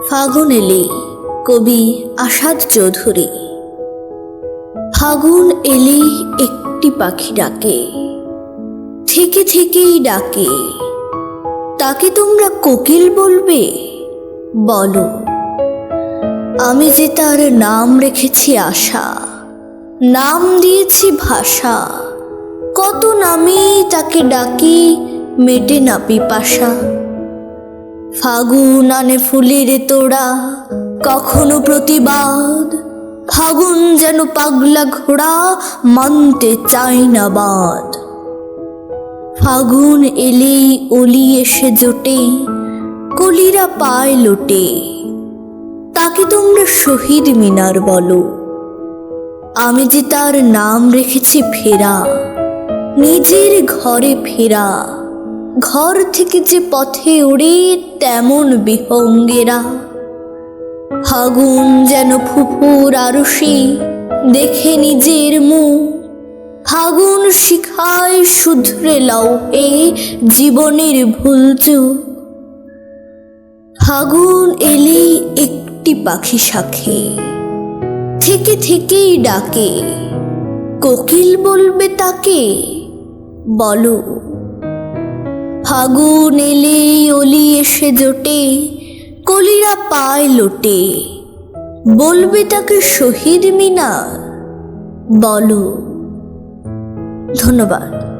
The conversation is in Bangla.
ফাগুন এলে, কবি আসাদ চৌধুরী। ফাগুন এলেই একটি পাখি ডাকে, থেকে থেকেই ডাকে। তাকে তোমরা কোকিল বলবে? বলো। আমি যে তার নাম রেখেছি আশা, নাম দিয়েছি ভাষা। কত নামে তাকে ডাকি, মেটে না পিপাসা। ফাগুন আনে ফুলের তোড়া, কখনো প্রতিবাদ। ফাগুন যেন পাগলা ঘোড়া, মানতে চায় না বাদ। ফাগুন এলেই অলি এসে জোটে, কলিরা পায় লোটে। তাকে তোমরা শহীদ মিনার বলো। আমি যে তার নাম রেখেছি ফেরা, নিজের ঘরে ফেরা। ঘর থেকে যে পথে ওড়ে তেমন বিহঙ্গেরা। ফাগুন যেন ফুফুর আরশি, দেখে নিজের মুখ। ফাগুন শিখায় শুধরে লও হে জীবনের ভুল চুক। ফাগুন এলেই একটি পাখি শাখে, থেকে থেকেই ডাকে। কোকিল বলবে তাকে? বলো। ফাগুন এলেই অলি এসে জোটে, কলিরা পায় লোটে। বলবে তাকে শহীদ মিনার? বলো। ধন্যবাদ।